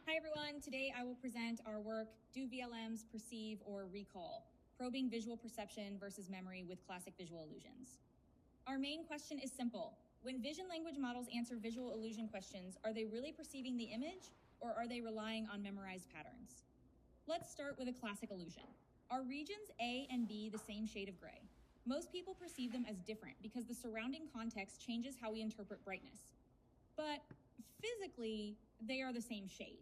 Hi everyone, today I will present our work, Do VLMs Perceive or Recall? Probing Visual Perception versus Memory with Classic Visual Illusions. Our main question is simple. When vision language models answer visual illusion questions, are they really perceiving the image or are they relying on memorized patterns? Let's start with a classic illusion. Are regions A and B the same shade of gray? Most people perceive them as different because the surrounding context changes how we interpret brightness. But physically, they are the same shade.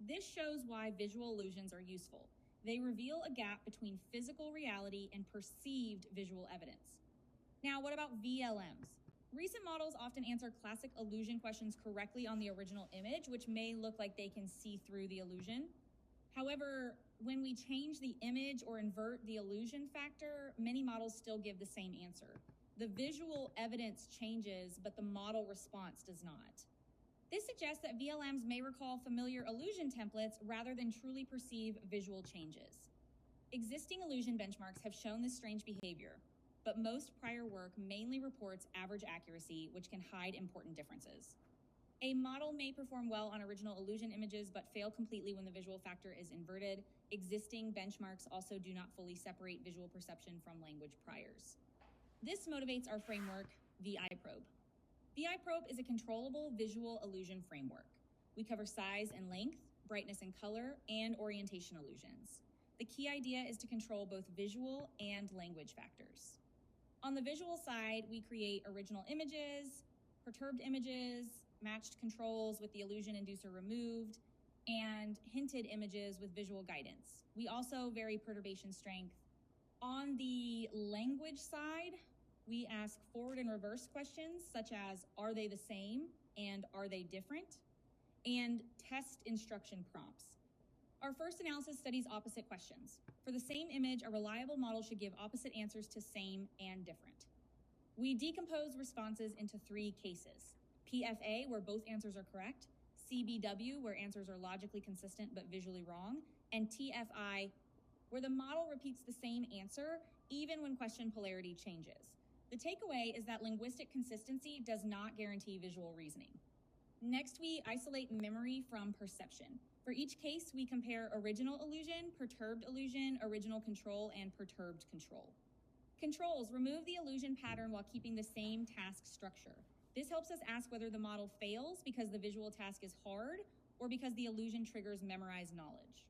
This shows why visual illusions are useful. They reveal a gap between physical reality and perceived visual evidence. Now, what about VLMs? Recent models often answer classic illusion questions correctly on the original image, which may look like they can see through the illusion. However, when we change the image or invert the illusion factor, many models still give the same answer. The visual evidence changes, but the model response does not. This suggests that VLMs may recall familiar illusion templates rather than truly perceive visual changes. Existing illusion benchmarks have shown this strange behavior, but most prior work mainly reports average accuracy, which can hide important differences. A model may perform well on original illusion images, but fail completely when the visual factor is inverted. Existing benchmarks also do not fully separate visual perception from language priors. This motivates our framework, VI-Probe. VI-Probe is a controllable visual illusion framework. We cover size and length, brightness and color, and orientation illusions. The key idea is to control both visual and language factors. On the visual side, we create original images, perturbed images, matched controls with the illusion inducer removed, and hinted images with visual guidance. We also vary perturbation strength. On the language side, we ask forward and reverse questions such as, are they the same and are they different? And test instruction prompts. Our first analysis studies opposite questions. For the same image, a reliable model should give opposite answers to same and different. We decompose responses into 3 cases. PFA, where both answers are correct, CBW, where answers are logically consistent but visually wrong, and TFI, where the model repeats the same answer even when question polarity changes. The takeaway is that linguistic consistency does not guarantee visual reasoning. Next, we isolate memory from perception. For each case, we compare original illusion, perturbed illusion, original control, and perturbed control. Controls remove the illusion pattern while keeping the same task structure. This helps us ask whether the model fails because the visual task is hard or because the illusion triggers memorized knowledge.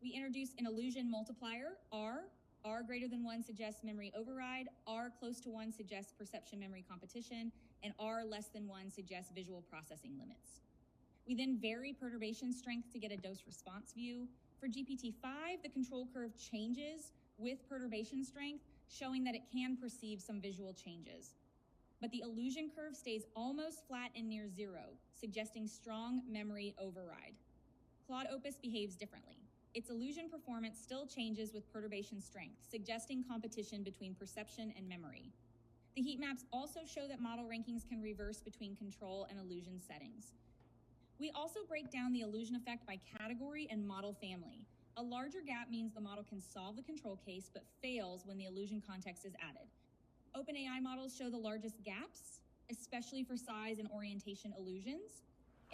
We introduce an illusion multiplier, R. R greater than 1 suggests memory override, R close to 1 suggests perception memory competition, and R less than 1 suggests visual processing limits. We then vary perturbation strength to get a dose response view. For GPT-5, the control curve changes with perturbation strength, showing that it can perceive some visual changes. But the illusion curve stays almost flat and near 0, suggesting strong memory override. Claude Opus behaves differently. Its illusion performance still changes with perturbation strength, suggesting competition between perception and memory. The heat maps also show that model rankings can reverse between control and illusion settings. We also break down the illusion effect by category and model family. A larger gap means the model can solve the control case but fails when the illusion context is added. OpenAI models show the largest gaps, especially for size and orientation illusions.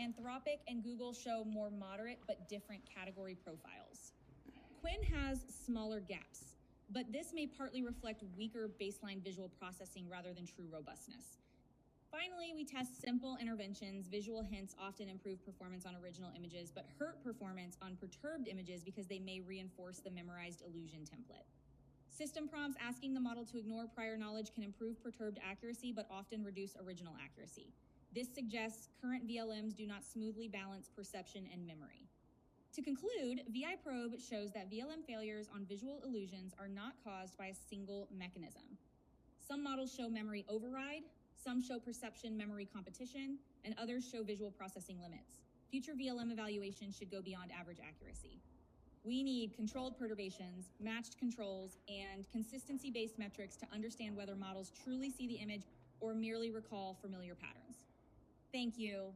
Anthropic and Google show more moderate but different category profiles. Quinn has smaller gaps, but this may partly reflect weaker baseline visual processing rather than true robustness. Finally, we test simple interventions. Visual hints often improve performance on original images, but hurt performance on perturbed images because they may reinforce the memorized illusion template. System prompts asking the model to ignore prior knowledge can improve perturbed accuracy, but often reduce original accuracy. This suggests current VLMs do not smoothly balance perception and memory. To conclude, VI-Probe shows that VLM failures on visual illusions are not caused by a single mechanism. Some models show memory override, some show perception memory competition, and others show visual processing limits. Future VLM evaluations should go beyond average accuracy. We need controlled perturbations, matched controls, and consistency-based metrics to understand whether models truly see the image or merely recall familiar patterns. Thank you.